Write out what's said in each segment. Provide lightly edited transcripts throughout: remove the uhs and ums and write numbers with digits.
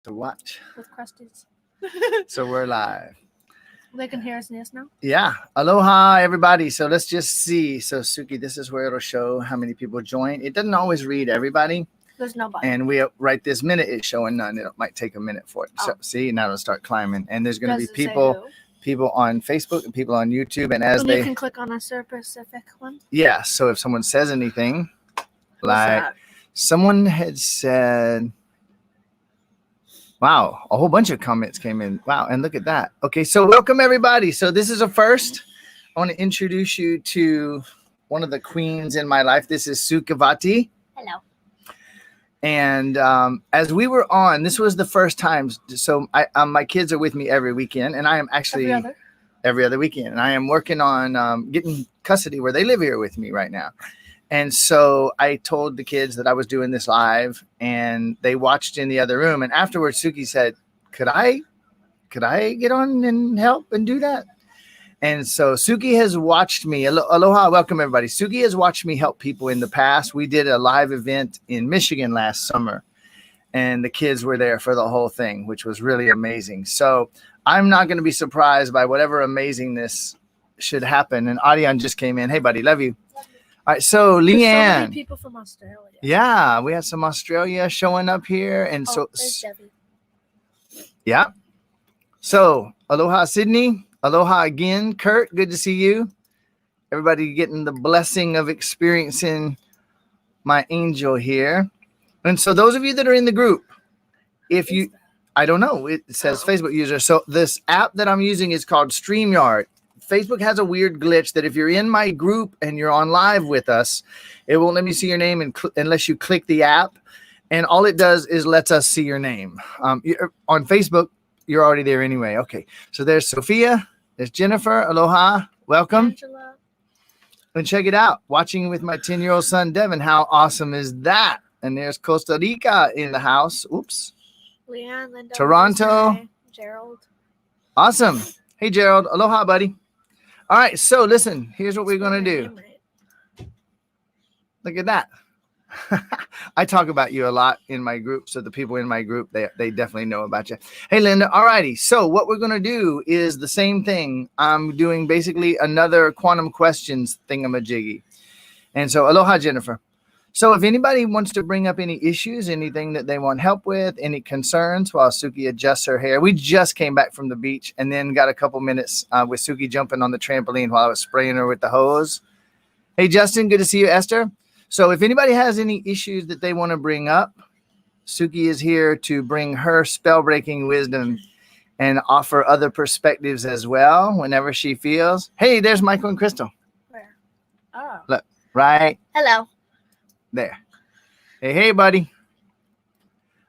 to watch. With crusties. So we're live. They can hear us now? Yeah. Aloha, everybody. So let's just see. So, Suki, this is where it'll show how many people join. It doesn't always read everybody. There's no button. And we right this minute it's showing none. It might take a minute for it. So, see, now it'll start climbing. And there's going to be people on Facebook and people on YouTube. And as you can click on a specific one. Yeah. So if someone says anything, like someone had said, wow, a whole bunch of comments came in. Wow. And look at that. Okay. So welcome everybody. So this is a first. I want to introduce you to one of the queens in my life. This is Sukhavati. Hello. And as we were on, this was the first time. So my kids are with me every weekend, and I am actually every other weekend. And I am working on getting custody where they live here with me right now. And so I told the kids that I was doing this live, and they watched in the other room. And afterwards, Suki said, could I get on and help and do that? And so Suki has watched me. Aloha, welcome everybody. Suki has watched me help people in the past. We did a live event in Michigan last summer, and the kids were there for the whole thing, which was really amazing. So I'm not going to be surprised by whatever amazingness should happen. And Adian just came in. Hey, buddy, love you. All right, so Leanne. So many people from Australia. Yeah, we have some Australia showing up here, and there's Debbie. Yeah. So aloha, Sydney. Aloha again, Kurt. Good to see you. Everybody getting the blessing of experiencing my angel here. And so those of you that are in the group, I don't know, it says Facebook user. So this app that I'm using is called StreamYard. Facebook has a weird glitch that if you're in my group and you're on live with us, it won't let me see your name unless you click the app. And all it does is lets us see your name. On Facebook, you're already there anyway. Okay. So there's Sophia. There's Jennifer. Aloha. Welcome. Angela. And check it out. Watching with my 10-year-old son, Devin. How awesome is that? And there's Costa Rica in the house. Oops. Leanne, Linda. Toronto. Gerald. Awesome. Hey, Gerald. Aloha, buddy. All right. So listen, here's what we're going to do. Look at that. I talk about you a lot in my group, so the people in my group, they definitely know about you. Hey, Linda. All righty. So what we're going to do is the same thing. I'm doing basically another quantum questions thingamajiggy. And so aloha, Jennifer. So if anybody wants to bring up any issues, anything that they want help with, any concerns while Suki adjusts her hair. We just came back from the beach and then got a couple minutes with Suki jumping on the trampoline while I was spraying her with the hose. Hey, Justin. Good to see you, Esther. So if anybody has any issues that they want to bring up, Suki is here to bring her spell-breaking wisdom and offer other perspectives as well whenever she feels. Hey, there's Michael and Crystal. Where? Oh. Look, right Hello. there. Hey, buddy.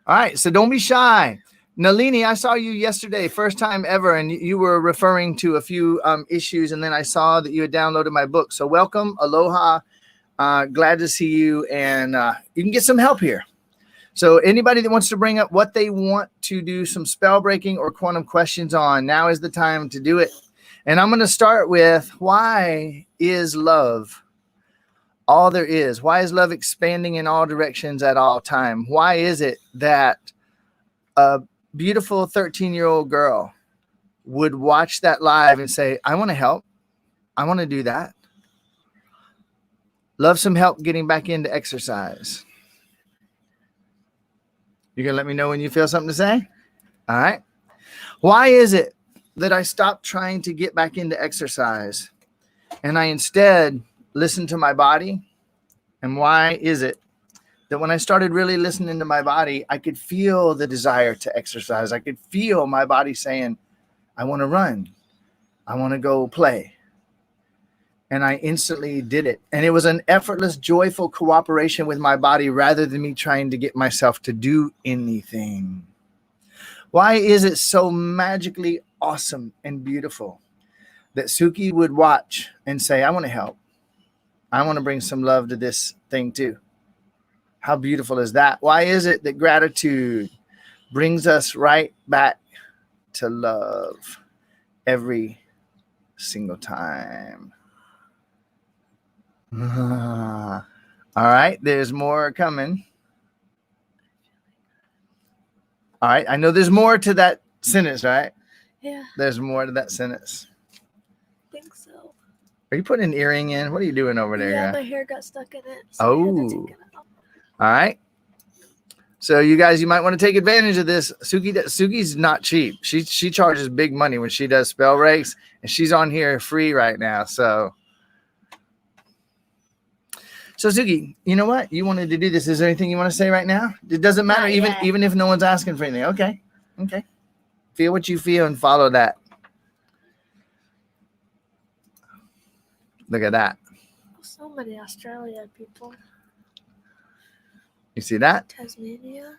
All right, so don't be shy. Nalini, I saw you yesterday, first time ever, and you were referring to a few issues, and then I saw that you had downloaded my book. So welcome, aloha. Glad to see you, and you can get some help here. So anybody that wants to bring up what they want to do some spell breaking or quantum questions on, now is the time to do it. And I'm going to start with, why is love all there is? Why is love expanding in all directions at all time? Why is it that a beautiful 13-year-old girl would watch that live and say, I want to help. I want to do that. Love some help getting back into exercise. You gonna let me know when you feel something to say? All right. Why is it that I stopped trying to get back into exercise and I instead listen to my body? And why is it that when I started really listening to my body, I could feel the desire to exercise? I could feel my body saying, I want to run. I want to go play. And I instantly did it. And it was an effortless, joyful cooperation with my body rather than me trying to get myself to do anything. Why is it so magically awesome and beautiful that Suki would watch and say, I want to help. I want to bring some love to this thing too. How beautiful is that? Why is it that gratitude brings us right back to love every single time? All right, there's more coming. All right. I know there's more to that sentence, right? Yeah, There's more to that sentence. I think so. Are you putting an earring in? What are you doing over there? Yeah, guy? my hair got stuck in it. So I had to Oh. take it out. All right. So you guys, you might want to take advantage of this. Suki's not cheap. She charges big money when she does spell rakes, and she's on here free right now. So Suki, you know what? You wanted to do this. Is there anything you want to say right now? It doesn't matter, Not yet. even if no one's asking for anything. Okay. Okay. Feel what you feel and follow that. Look at that. So many Australia people. You see that? Tasmania.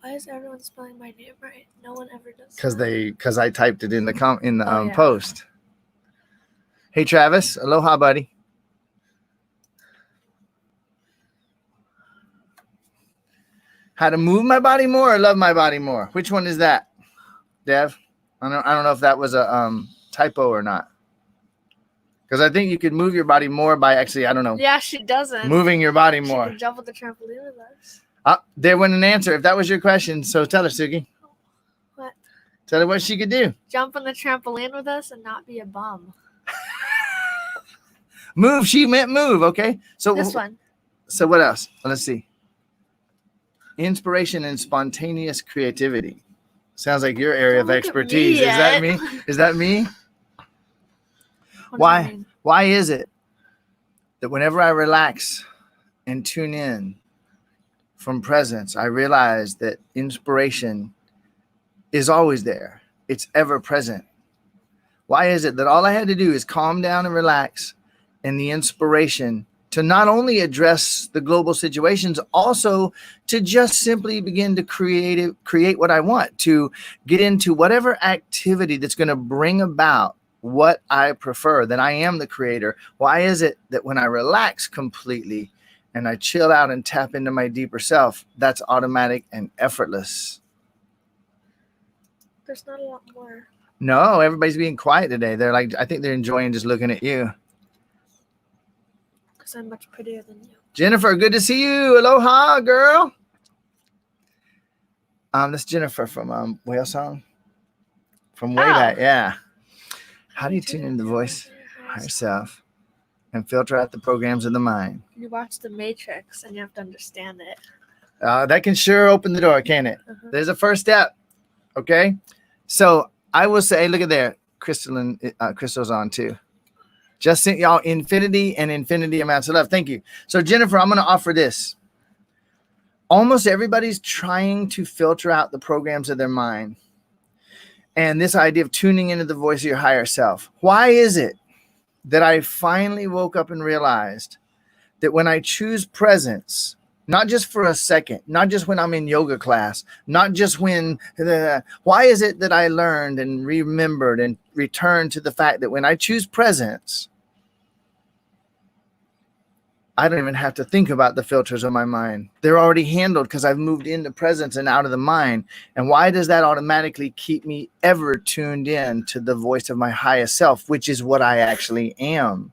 Why is everyone spelling my name right? No one ever does. Because I typed it in the Yeah. post. Hey Travis, aloha, buddy. How to move my body more or love my body more? Which one is that, Dev? I don't know if that was a typo or not. Because I think you could move your body more by actually, I don't know, Yeah, she doesn't. moving your body She more. can jump on the trampoline with us. There went an answer. If that was your question, so tell her, Suki. What? Tell her what she could do. Jump on the trampoline with us and not be a bum. Move. She meant move. Okay. So This one. So what else? Let's see. Inspiration and spontaneous creativity. Sounds like your area of Don't look at expertise. me Is that yet. me? Is that me? What do you Why? mean? Why is it that whenever I relax and tune in from presence, I realize that inspiration is always there. It's ever present. Why is it that all I had to do is calm down and relax, and the inspiration to not only address the global situations, also to just simply begin to create what I want, to get into whatever activity that's going to bring about what I prefer, that I am the creator. Why is it that when I relax completely and I chill out and tap into my deeper self, that's automatic and effortless? There's not a lot more. No, everybody's being quiet today. They're like, I think they're enjoying just looking at you. Because I'm much prettier than you. Jennifer, good to see you. Aloha, girl. That's Jennifer from Whale Song. From way back, yeah. How do you tune in the voice, higher self, and filter out the programs of the mind? You watch The Matrix and you have to understand it. That can sure open the door, can't it? Uh-huh. There's a first step, okay? So I will say, look at there. Crystal's on too. Just sent y'all infinity and infinity amounts of love. Thank you. So Jennifer, I'm going to offer this. Almost everybody's trying to filter out the programs of their mind. And this idea of tuning into the voice of your higher self. Why is it that I finally woke up and realized that when I choose presence, not just for a second, not just when I'm in yoga class, not just when, why is it that I learned and remembered and returned to the fact that when I choose presence, I don't even have to think about the filters of my mind. They're already handled because I've moved into presence and out of the mind. And why does that automatically keep me ever tuned in to the voice of my highest self, which is what I actually am?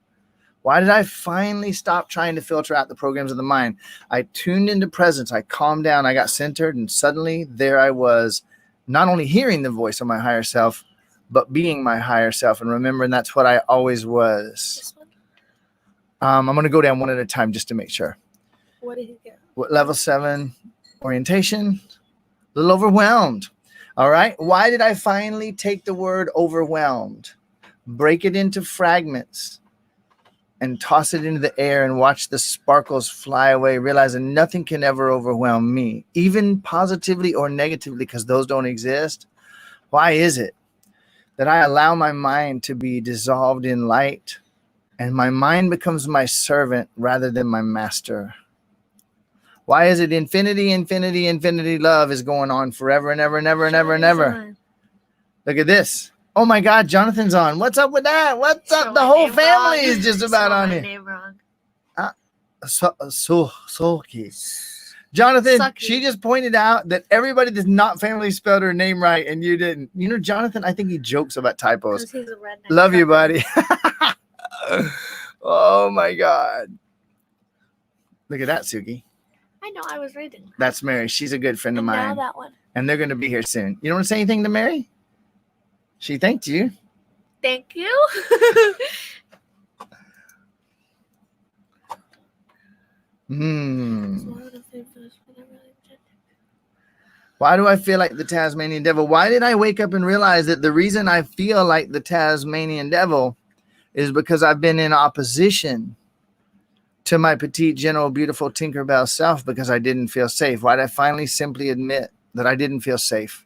Why did I finally stop trying to filter out the programs of the mind? I tuned into presence. I calmed down. I got centered. And suddenly there I was, not only hearing the voice of my higher self, but being my higher self and remembering that's what I always was. This one? I'm going to go down one at a time just to make sure. What did he get? What level 7 orientation? A little overwhelmed. All right. Why did I finally take the word overwhelmed, break it into fragments, and toss it into the air and watch the sparkles fly away, realizing nothing can ever overwhelm me, even positively or negatively, because those don't exist? Why is it that I allow my mind to be dissolved in light and my mind becomes my servant rather than my master? Why is it infinity, infinity, infinity love is going on forever and ever and ever and ever and ever? Look at this. Oh my God, Jonathan's on. What's up with that? What's up? The whole family is just about on here. Name wrong. Sulky. Jonathan, Sucky. she just pointed out that everybody that's not family spelled her name right and you didn't. You know, Jonathan, I think he jokes about typos. 'Cause he's a redneck. Love you, trucker. buddy. Oh my God. Look at that, Suki. I know, I was reading. That's Mary. She's a good friend of And now mine. that one. And they're going to be here soon. You don't want to say anything to Mary? She thanked you. Thank you. Why do I feel like the Tasmanian devil? Why did I wake up and realize that the reason I feel like the Tasmanian devil is because I've been in opposition to my petite, gentle, beautiful Tinkerbell self because I didn't feel safe? Why did I finally simply admit that I didn't feel safe?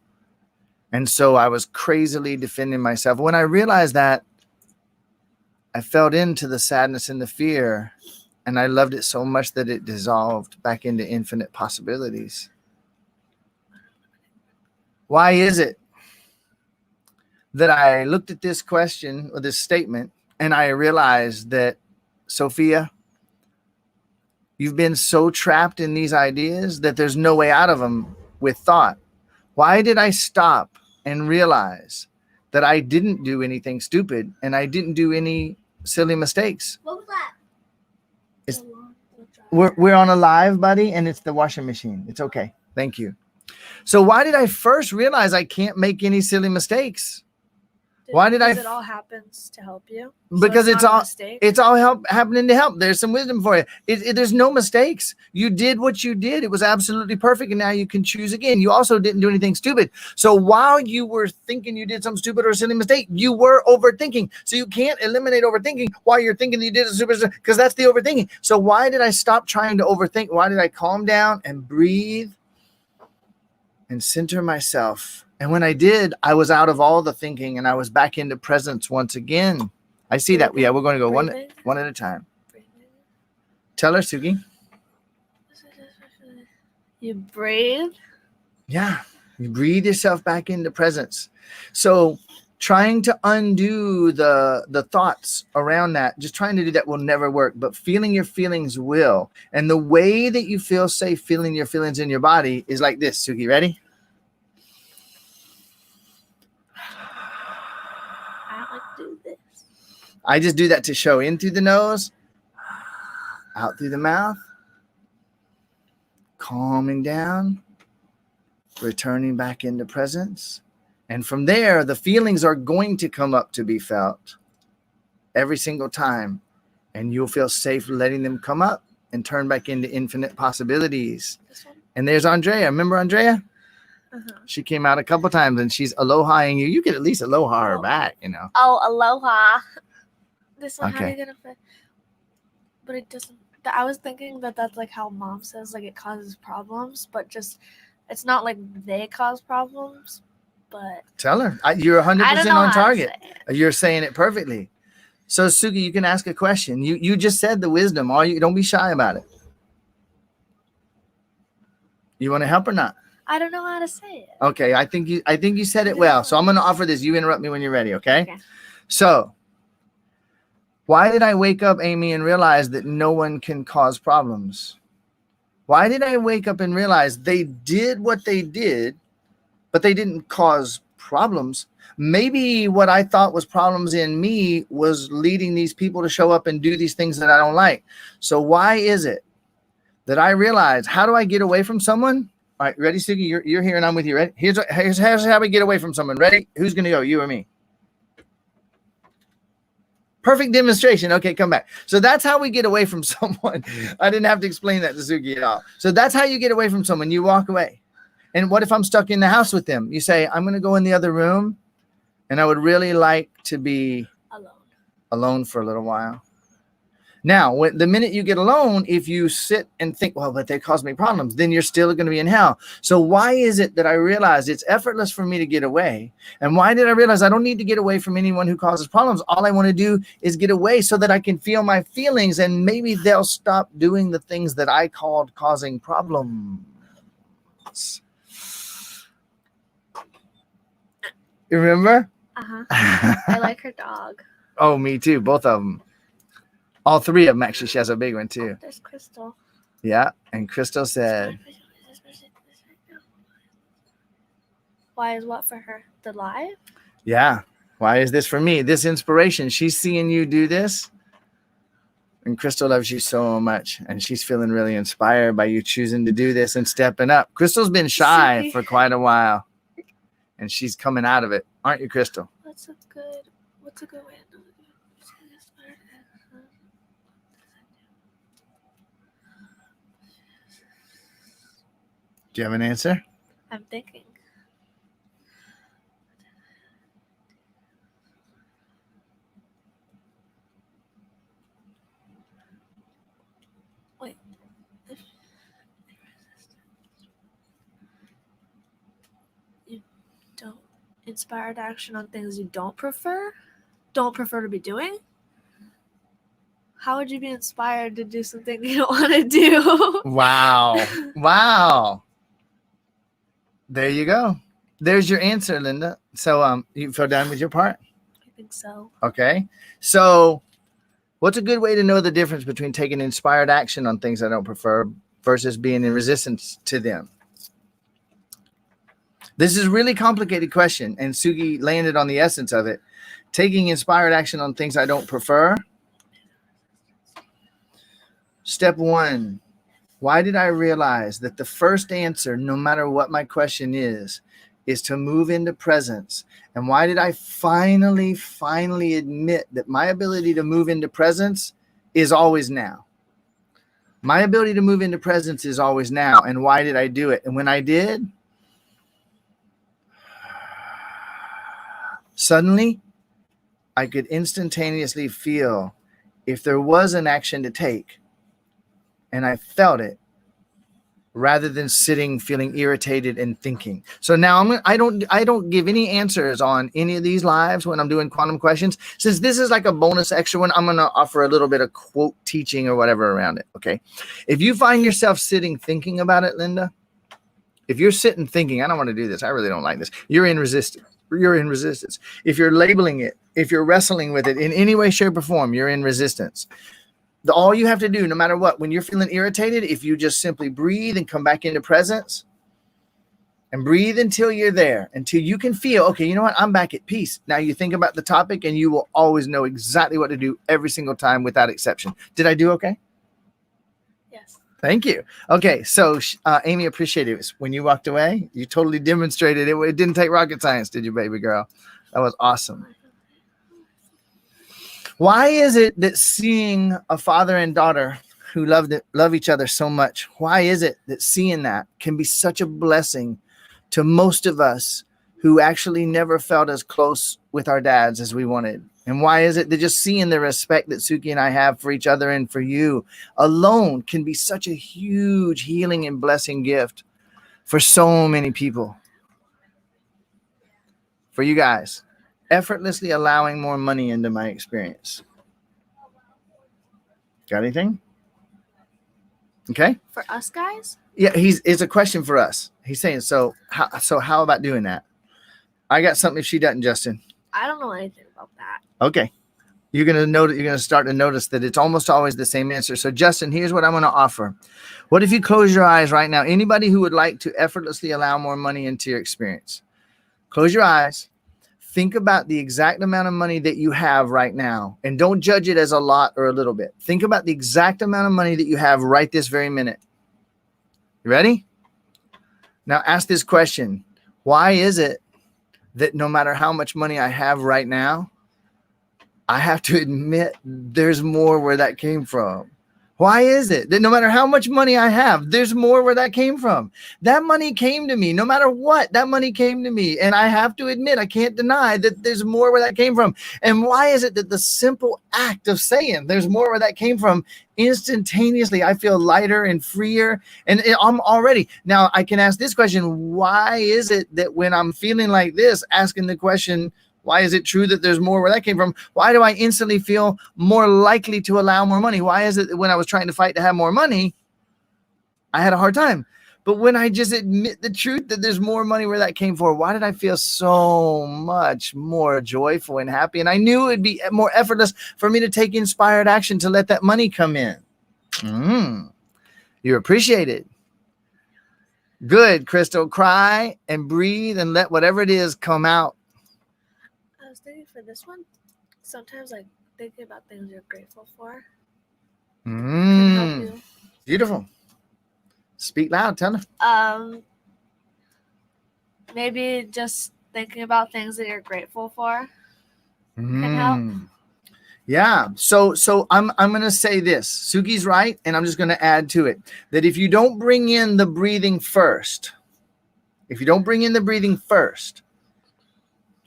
And so I was crazily defending myself. When I realized that, I fell into the sadness and the fear, and I loved it so much that it dissolved back into infinite possibilities. Why is it that I looked at this question or this statement and I realized that, Sophia, you've been so trapped in these ideas that there's no way out of them with thought? Why did I stop and realize that I didn't do anything stupid and I didn't do any silly mistakes? What was that? We're on a live, buddy, and it's the washing machine. It's okay. Thank you. So why did I first realize I can't make any silly mistakes? Why did Because it all happens to help you. Because it's not a mistake. it's all happening to help. There's some wisdom for you. There's no mistakes. You did what you did. It was absolutely perfect. And now you can choose again. You also didn't do anything stupid. So while you were thinking you did some stupid or silly mistake, you were overthinking. So you can't eliminate overthinking while you're thinking that you did a stupid, because that's the overthinking. So why did I stop trying to overthink? Why did I calm down and breathe and center myself? And when I did, I was out of all the thinking and I was back into presence once again. I see that. Yeah, we're going to go one at a time. Tell her, Suki. You breathe. Yeah, you breathe yourself back into presence. So trying to undo the thoughts around that, just trying to do that will never work. But feeling your feelings will. And the way that you feel safe feeling your feelings in your body is like this. Suki, ready? I just do that to show in through the nose, out through the mouth, calming down, returning back into presence. And from there, the feelings are going to come up to be felt every single time. And you'll feel safe letting them come up and turn back into infinite possibilities. And there's Andrea. Remember Andrea? She came out a couple times and she's aloha-ing you. You could at least aloha her back, you know. Oh, aloha. This one, Okay. how are you gonna fit? But it doesn't. I was thinking that that's like how mom says, like it causes problems, but just it's not like they cause problems. But tell her you're 100% on target. You're saying it perfectly. So Suki, you can ask a question. You just said the wisdom. Don't be shy about it. You want to help or not? I don't know how to say it. Okay, I think you said it well. So I'm going to offer this. You interrupt me when you're ready, okay? So why did I wake up, Amy, and realize that no one can cause problems? Why did I wake up and realize they did what they did, but they didn't cause problems? Maybe what I thought was problems in me was leading these people to show up and do these things that I don't like. So why is it that I realize, how do I get away from someone? All right, ready, Suki? You're here and I'm with you. Ready? Here's how we get away from someone. Ready? Who's going to go, you or me? Perfect demonstration. Okay, come back. So that's how we get away from someone. I didn't have to explain that to Suki at all. So that's how you get away from someone. You walk away. And what if I'm stuck in the house with them? You say, I'm going to go in the other room, and I would really like to be alone for a little while. Now, the minute you get alone, if you sit and think, well, but they caused me problems, then you're still going to be in hell. So why is it that I realize it's effortless for me to get away? And why did I realize I don't need to get away from anyone who causes problems? All I want to do is get away so that I can feel my feelings, and maybe they'll stop doing the things that I called causing problems. You remember? I like her dog. Oh, me too. Both of them. All three of them, actually. She has a big one, too. Oh, there's Crystal. Yeah. And Crystal said... Why is what for her? The live? Yeah. Why is this for me? This inspiration. She's seeing you do this. And Crystal loves you so much, and she's feeling really inspired by you choosing to do this and stepping up. Crystal's been shy for quite a while, and she's coming out of it. Aren't you, Crystal? What's a good way to know? Do you have an answer? I'm thinking. Wait. You don't inspired action on things you don't prefer to be doing? How would you be inspired to do something you don't want to do? Wow. Wow. There you go. There's your answer, Linda. So you feel done with your part? I think so. Okay. So what's a good way to know the difference between taking inspired action on things I don't prefer versus being in resistance to them? This is a really complicated question, and Sugi landed on the essence of it. Taking inspired action on things I don't prefer. Step one, why did I realize that the first answer, no matter what my question is to move into presence? And why did I finally admit that my ability to move into presence is always now? My ability to move into presence is always now. And why did I do it? And when I did, suddenly I could instantaneously feel if there was an action to take, and I felt it, rather than sitting feeling irritated and thinking. So now I don't give any answers on any of these lives when I'm doing quantum questions. Since this is like a bonus extra one, I'm going to offer a little bit of quote teaching or whatever around it. Okay. If you find yourself sitting thinking about it, Linda, if you're sitting thinking, I don't want to do this, I really don't like this, you're in resistance. You're in resistance. If you're labeling it, if you're wrestling with it in any way, shape, or form, you're in resistance. All you have to do, no matter what, when you're feeling irritated, if you just simply breathe and come back into presence and breathe until you're there, until you can feel, okay, you know what? I'm back at peace. Now you think about the topic and you will always know exactly what to do every single time without exception. Did I do okay? Yes. Thank you. Okay. So Amy, appreciated it. When you walked away, you totally demonstrated it. It didn't take rocket science, did you, baby girl? That was awesome. Why is it that seeing a father and daughter who love each other so much, why is it that seeing that can be such a blessing to most of us who actually never felt as close with our dads as we wanted? And why is it that just seeing the respect that Suki and I have for each other and for you alone can be such a huge healing and blessing gift for so many people? For you guys, effortlessly allowing more money into my experience. Got anything? Okay. For us guys? Yeah, it's a question for us. He's saying, so how about doing that? I got something if she doesn't, Justin. I don't know anything about that. Okay. You're gonna start to notice that it's almost always the same answer. So Justin, here's what I'm gonna offer. What if you close your eyes right now? Anybody who would like to effortlessly allow more money into your experience, close your eyes. Think about the exact amount of money that you have right now, and don't judge it as a lot or a little bit. Think about the exact amount of money that you have right this very minute. You ready? Now ask this question. Why is it that no matter how much money I have right now, I have to admit there's more where that came from? Why is it that no matter how much money I have, there's more where that came from? That money came to me. No matter what, that money came to me. And I have to admit, I can't deny that there's more where that came from. And why is it that the simple act of saying there's more where that came from, instantaneously, I feel lighter and freer? And I'm already, now I can ask this question. Why is it that when I'm feeling like this, asking the question, why is it true that there's more where that came from? Why do I instantly feel more likely to allow more money? Why is it that when I was trying to fight to have more money, I had a hard time? But when I just admit the truth that there's more money where that came from, why did I feel so much more joyful and happy? And I knew it'd be more effortless for me to take inspired action to let that money come in. You're appreciated. Good, Crystal. Cry and breathe and let whatever it is come out. I was thinking for this one, sometimes like thinking about things you're grateful for. can help you. Beautiful. Speak loud. Tell them. Maybe just thinking about things that you're grateful for can help. Yeah. So I'm gonna say this. Suki's right, and I'm just gonna add to it that if you don't bring in the breathing first,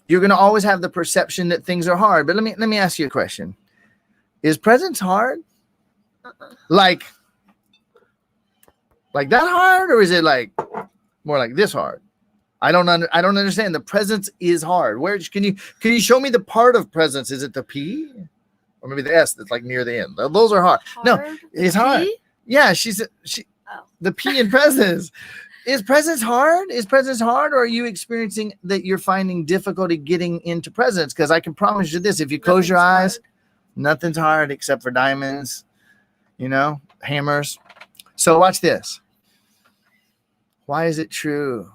you're gonna always have the perception that things are hard. But let me ask you a question. Is presence hard? Like that hard, or is it like more like this hard? I don't understand. The presence is hard. Where can you show me the part of presence? Is it the P? Or maybe the S that's like near the end. Those are hard. No, it's hard. Yeah, the P in presence. Is presence hard? Or are you experiencing that you're finding difficulty getting into presence? Because I can promise you this, if you close your eyes, nothing's hard except for diamonds, hammers. So watch this. Why is it true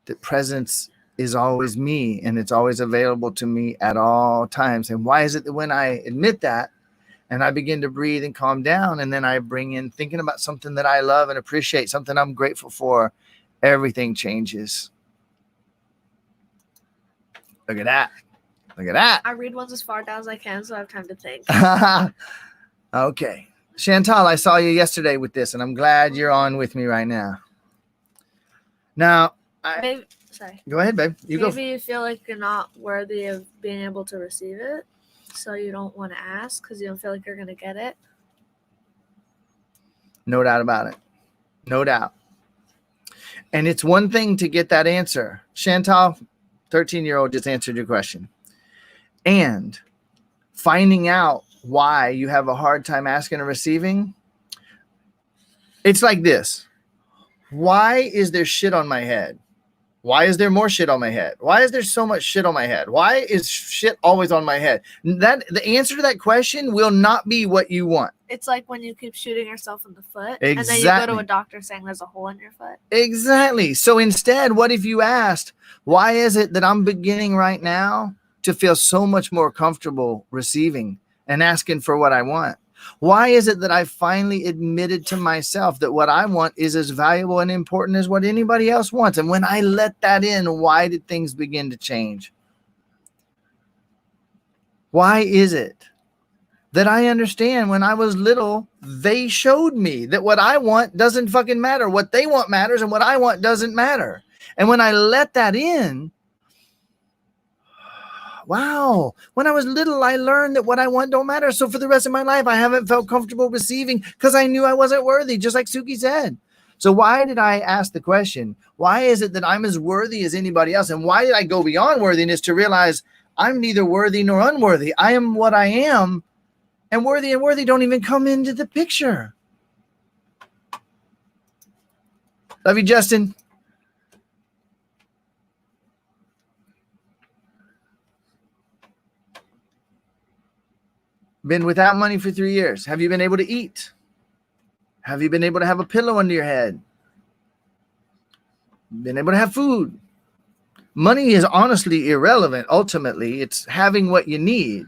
that presence is always me and it's always available to me at all times? And why is it that when I admit that and I begin to breathe and calm down, and then I bring in thinking about something that I love and appreciate, something I'm grateful for, everything changes. Look at that. I read ones as far down as I can, so I have time to think. Okay. Chantal, I saw you yesterday with this, and I'm glad you're on with me right now. Now, go ahead, babe. Maybe you feel like you're not worthy of being able to receive it, so you don't want to ask because you don't feel like you're going to get it. No doubt about it. No doubt. And it's one thing to get that answer. Chantal, 13-year-old, just answered your question. And finding out why you have a hard time asking or receiving, it's like this. Why is there shit on my head? Why is there more shit on my head? Why is there so much shit on my head? Why is shit always on my head? The answer to that question will not be what you want. It's like when you keep shooting yourself in the foot, exactly. And then you go to a doctor saying there's a hole in your foot. Exactly. So instead, what if you asked, why is it that I'm beginning right now to feel so much more comfortable receiving and asking for what I want? Why is it that I finally admitted to myself that what I want is as valuable and important as what anybody else wants? And when I let that in, why did things begin to change? Why is it that I understand when I was little, they showed me that what I want doesn't fucking matter. What they want matters, and what I want doesn't matter. And when I let that in, wow, when I was little, I learned that what I want don't matter. So for the rest of my life, I haven't felt comfortable receiving because I knew I wasn't worthy, just like Suki said. So why did I ask the question? Why is it that I'm as worthy as anybody else? And why did I go beyond worthiness to realize I'm neither worthy nor unworthy? I am what I am, and worthy don't even come into the picture. Love you, Justin. Been without money for 3 years. Have you been able to eat? Have you been able to have a pillow under your head? Been able to have food? Money is honestly irrelevant. Ultimately, it's having what you need.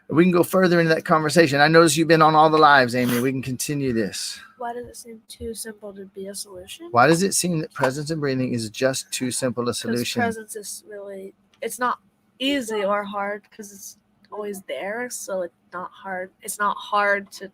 We can go further into that conversation. I notice you've been on all the lives, Amy. We can continue this. Why does it seem too simple to be a solution? Why does it seem that presence and breathing is just too simple a solution? Because presence is really, it's not easy or hard because it's always there. So it's not hard. It's not hard to.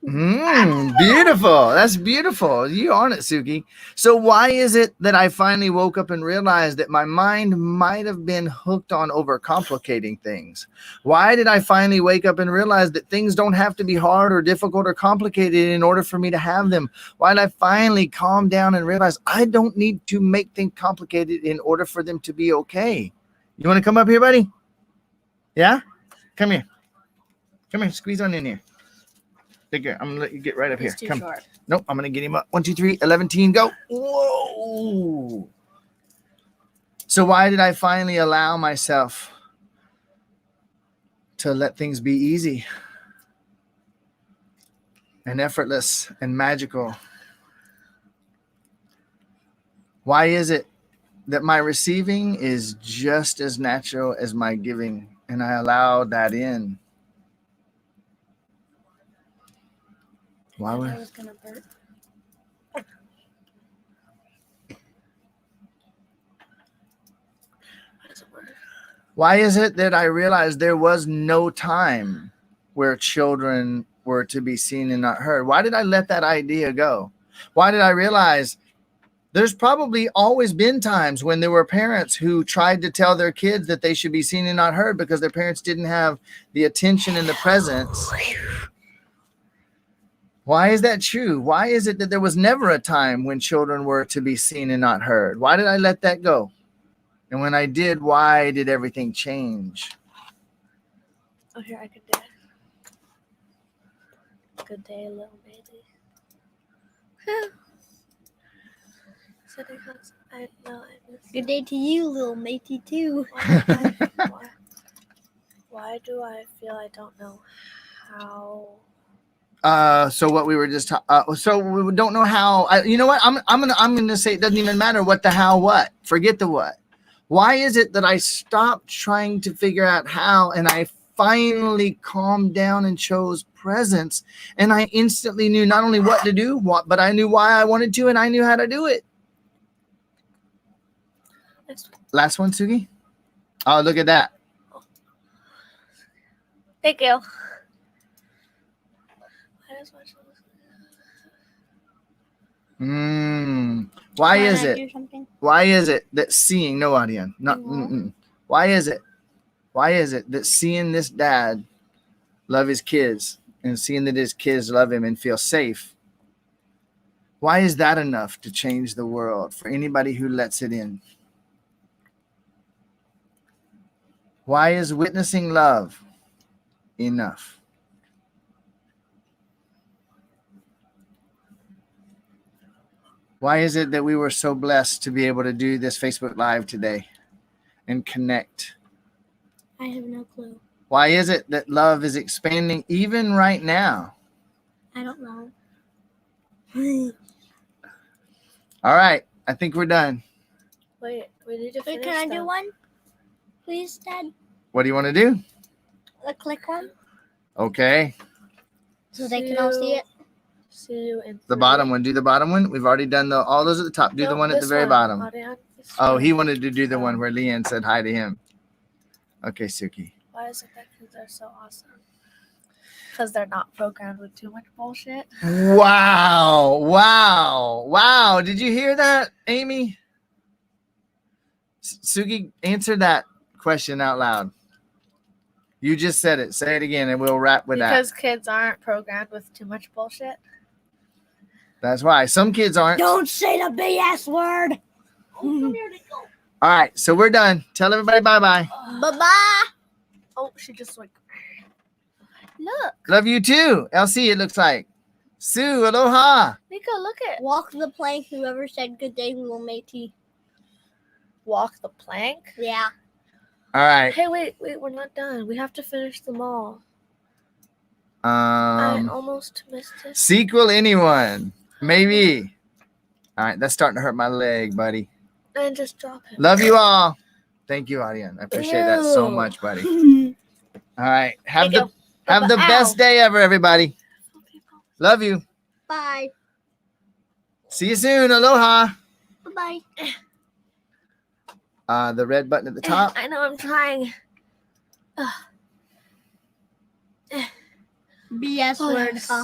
Beautiful. That's beautiful. You're on it, Suki. So why is it that I finally woke up and realized that my mind might have been hooked on overcomplicating things? Why did I finally wake up and realize that things don't have to be hard or difficult or complicated in order for me to have them? Why did I finally calm down and realize I don't need to make things complicated in order for them to be okay? You want to come up here, buddy? Yeah? Come here. Come here. Squeeze on in here. Bigger. I'm going to let you get right up here. Too Come. short. Nope. I'm going to get him up. 1, 2, 3, 11, go. Whoa. So why did I finally allow myself to let things be easy and effortless and magical? Why is it that my receiving is just as natural as my giving, and I allowed that in? Why would? I was gonna burp. Why is it that I realized there was no time where children were to be seen and not heard? Why did I let that idea go? Why did I realize there's probably always been times when there were parents who tried to tell their kids that they should be seen and not heard because their parents didn't have the attention and the presence? Why is that true? Why is it that there was never a time when children were to be seen and not heard? Why did I let that go? And when I did, why did everything change? Oh, here, I can do it. Good day, little baby. I know I missed Good day to you, little matey, too. Why do I feel I don't know how? So what we were just so we don't know how. You know what? I'm gonna say it doesn't even matter what the how what. Forget the what. Why is it that I stopped trying to figure out how and I finally calmed down and chose presence, and I instantly knew not only what to do, but I knew why I wanted to, and I knew how to do it. Last one, Sugi. Oh, look at that. Thank you. Why Can is I it? do something? Why is it that seeing no audience? Not. Why is it? Why is it that seeing this dad love his kids and seeing that his kids love him and feel safe? Why is that enough to change the world for anybody who lets it in? Why is witnessing love enough? Why is it that we were so blessed to be able to do this Facebook Live today and connect? I have no clue. Why is it that love is expanding even right now? I don't know. All right. I think we're done. Wait, we need to Wait, finish. can I do them. one? Please, Dad? What do you want to do? A click one? Okay. So they can all see it? See you in The bottom one. Do the bottom one. We've already done all those at the top. Do the one at the very bottom. Oh, he wanted to do the one where Leanne said hi to him. Okay, Suki. Why is it that kids are so awesome? Because they're not programmed with too much bullshit. Wow. Wow. Wow. Did you hear that, Amy? Suki, answer that question out loud. You just said it. Say it again and we'll wrap with that. Because kids aren't programmed with too much bullshit. That's why. Some kids aren't. Don't say the BS word. Come here, Nico. All right. So we're done. Tell everybody bye-bye. Bye-bye. Oh, she just like, look. Love you too. LC, it looks like. Sue, aloha. Nico, look at. Walk the plank. Whoever said good day, little matey. Walk the plank? Yeah. All right. Hey, wait, we're not done. We have to finish them all. I almost missed it. Sequel, anyone? Maybe. All right, that's starting to hurt my leg, buddy. And just drop it. Love you all. Thank you, Ariane. I appreciate that so much, buddy. All right. Have the best day ever, everybody. Love you. Bye. See you soon. Aloha. Bye-bye. The red button at the top. I know, I'm trying. BS word. So